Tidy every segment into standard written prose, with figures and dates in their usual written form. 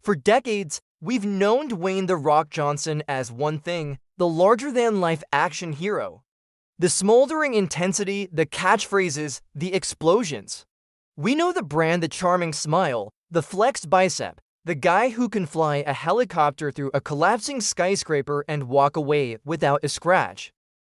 For decades, we've known Dwayne "The Rock" Johnson as one thing, the larger-than-life action hero. The smoldering intensity, the catchphrases, the explosions. We know the brand, the charming smile, the flexed bicep, the guy who can fly a helicopter through a collapsing skyscraper and walk away without a scratch.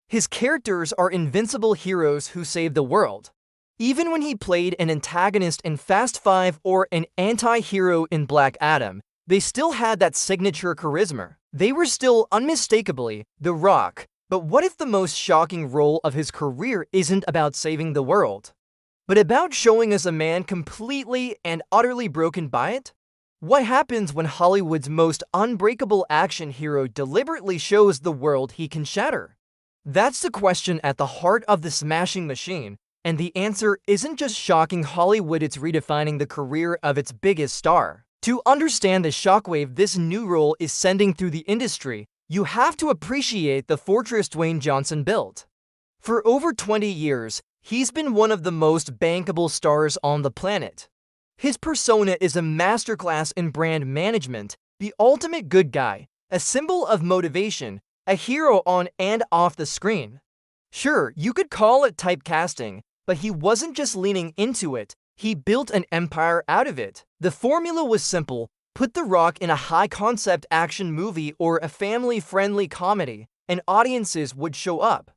His characters are invincible heroes who save the world. Even when he played an antagonist in Fast 5 or an anti-hero in Black Adam, they still had that signature charisma. They were still unmistakably The Rock. But what if the most shocking role of his career isn't about saving the world, but about showing us a man completely and utterly broken by it? What happens when Hollywood's most unbreakable action hero deliberately shows the world he can shatter? That's the question at the heart of the Smashing Machine, and the answer isn't just shocking Hollywood, it's redefining the career of its biggest star. To understand the shockwave this new role is sending through the industry, you have to appreciate the fortress Dwayne Johnson built. For over 20 years, he's been one of the most bankable stars on the planet. His persona is a masterclass in brand management, the ultimate good guy, a symbol of motivation, a hero on and off the screen. Sure, you could call it typecasting, but he wasn't just leaning into it, he built an empire out of it. The formula was simple. Put The Rock in a high-concept action movie or a family-friendly comedy, and audiences would show up.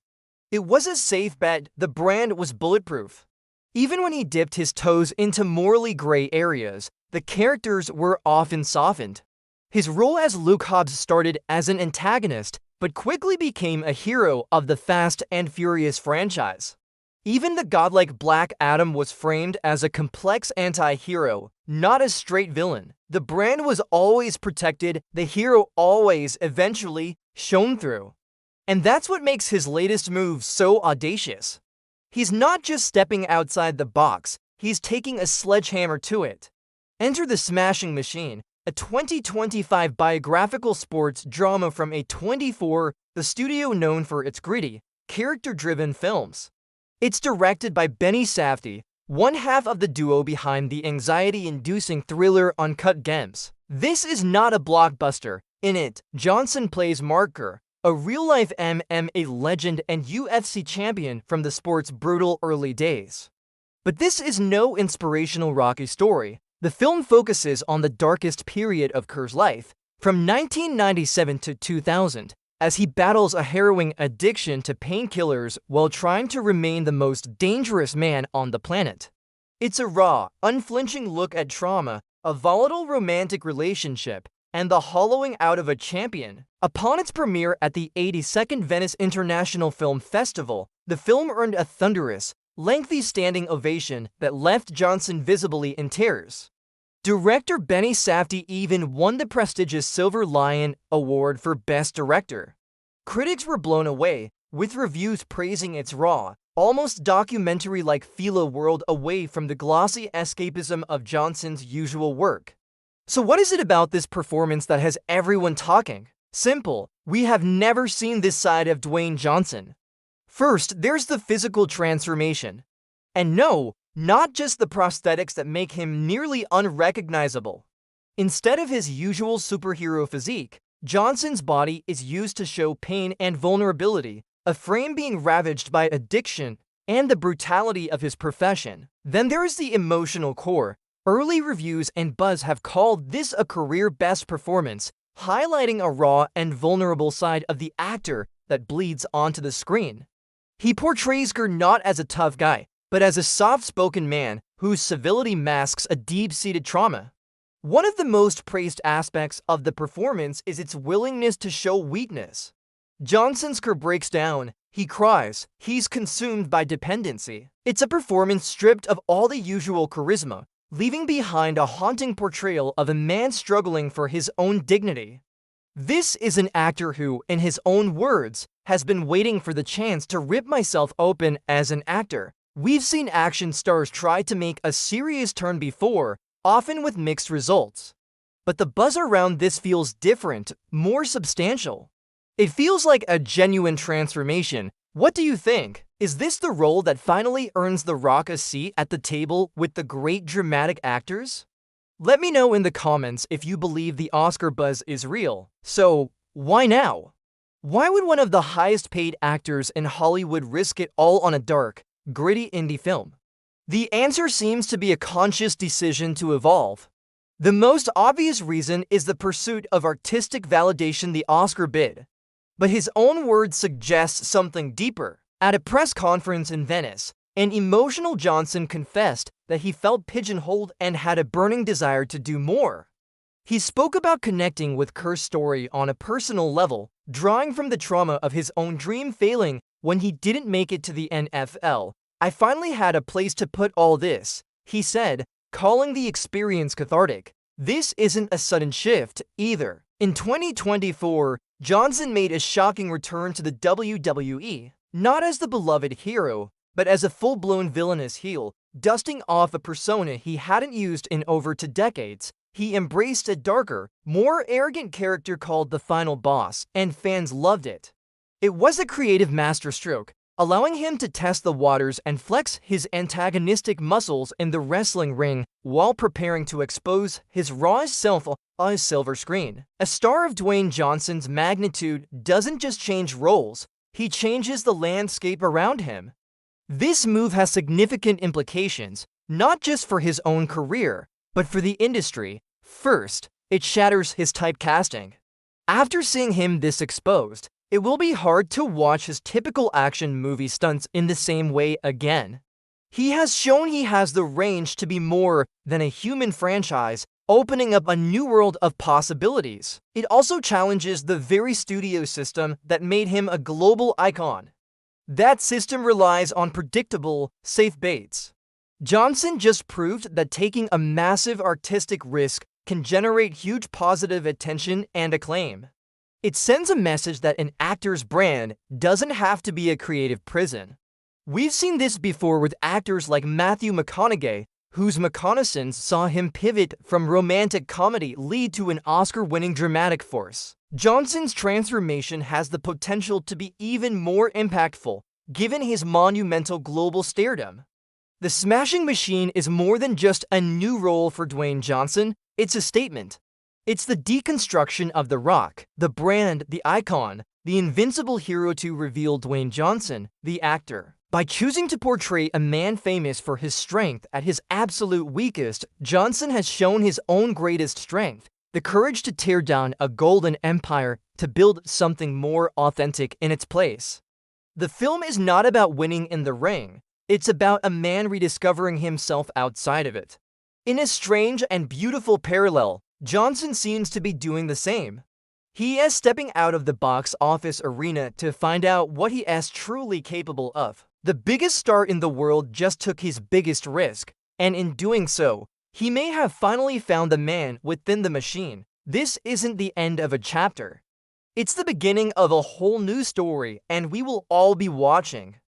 It was a safe bet, the brand was bulletproof. Even when he dipped his toes into morally gray areas, the characters were often softened. His role as Luke Hobbs started as an antagonist, but quickly became a hero of the Fast and Furious franchise. Even the godlike Black Adam was framed as a complex anti-hero, not a straight villain. The brand was always protected, the hero always, eventually, shone through. And that's what makes his latest move so audacious. He's not just stepping outside the box, he's taking a sledgehammer to it. Enter The Smashing Machine, a 2025 biographical sports drama from A24, the studio known for its gritty, character-driven films. It's directed by Benny Safdie, one half of the duo behind the anxiety-inducing thriller Uncut Gems. This is not a blockbuster. In it, Johnson plays Mark Kerr, a real-life MMA legend and UFC champion from the sport's brutal early days. But this is no inspirational Rocky story. The film focuses on the darkest period of Kerr's life, from 1997 to 2000, as he battles a harrowing addiction to painkillers while trying to remain the most dangerous man on the planet. It's a raw, unflinching look at trauma, a volatile romantic relationship, and the hollowing out of a champion. Upon its premiere at the 82nd Venice International Film Festival, the film earned a thunderous, lengthy standing ovation that left Johnson visibly in tears. Director Benny Safdie even won the prestigious Silver Lion Award for Best Director. Critics were blown away, with reviews praising its raw, almost documentary-like feel, a world away from the glossy escapism of Johnson's usual work. So what is it about this performance that has everyone talking? Simple, we have never seen this side of Dwayne Johnson. First, there's the physical transformation. And no, not just the prosthetics that make him nearly unrecognizable. Instead of his usual superhero physique, Johnson's body is used to show pain and vulnerability, a frame being ravaged by addiction and the brutality of his profession. Then there is the emotional core. Early reviews and buzz have called this a career-best performance, highlighting a raw and vulnerable side of the actor that bleeds onto the screen. He portrays Kerr not as a tough guy, but as a soft-spoken man whose civility masks a deep-seated trauma. One of the most praised aspects of the performance is its willingness to show weakness. Johnson's Kerr breaks down, he cries, he's consumed by dependency. It's a performance stripped of all the usual charisma, leaving behind a haunting portrayal of a man struggling for his own dignity. This is an actor who, in his own words, has been waiting for the chance to rip myself open as an actor. We've seen action stars try to make a serious turn before, often with mixed results. But the buzz around this feels different, more substantial. It feels like a genuine transformation. What do you think? Is this the role that finally earns The Rock a seat at the table with the great dramatic actors? Let me know in the comments if you believe the Oscar buzz is real. So, why now? Why would one of the highest paid actors in Hollywood risk it all on a dark, gritty indie film? The answer seems to be a conscious decision to evolve. The most obvious reason is the pursuit of artistic validation the Oscar bid. But his own words suggest something deeper. At a press conference in Venice, an emotional Johnson confessed that he felt pigeonholed and had a burning desire to do more. He spoke about connecting with Kerr's story on a personal level, drawing from the trauma of his own dream failing when he didn't make it to the NFL. "I finally had a place to put all this," he said, calling the experience cathartic. This isn't a sudden shift, either. In 2024, Johnson made a shocking return to the WWE, not as the beloved hero, but as a full-blown villainous heel, dusting off a persona he hadn't used in over 2 decades. He embraced a darker, more arrogant character called the Final Boss, and fans loved it. It was a creative masterstroke, allowing him to test the waters and flex his antagonistic muscles in the wrestling ring while preparing to expose his rawest self on a silver screen. A star of Dwayne Johnson's magnitude doesn't just change roles, he changes the landscape around him. This move has significant implications, not just for his own career, but for the industry. First, it shatters his typecasting. After seeing him this exposed, it will be hard to watch his typical action movie stunts in the same way again. He has shown he has the range to be more than a human franchise, opening up a new world of possibilities. It also challenges the very studio system that made him a global icon. That system relies on predictable, safe baits. Johnson just proved that taking a massive artistic risk can generate huge positive attention and acclaim. It sends a message that an actor's brand doesn't have to be a creative prison. We've seen this before with actors like Matthew McConaughey, whose reconnaissance saw him pivot from romantic comedy lead to an Oscar-winning dramatic force. Johnson's transformation has the potential to be even more impactful, given his monumental global stardom. The Smashing Machine is more than just a new role for Dwayne Johnson, it's a statement. It's the deconstruction of The Rock, the brand, the icon, the invincible hero to reveal Dwayne Johnson, the actor. By choosing to portray a man famous for his strength at his absolute weakest, Johnson has shown his own greatest strength, the courage to tear down a golden empire to build something more authentic in its place. The film is not about winning in the ring, it's about a man rediscovering himself outside of it. In a strange and beautiful parallel, Johnson seems to be doing the same. He is stepping out of the box office arena to find out what he is truly capable of. The biggest star in the world just took his biggest risk, and in doing so, he may have finally found the man within the machine. This isn't the end of a chapter. It's the beginning of a whole new story, and we will all be watching.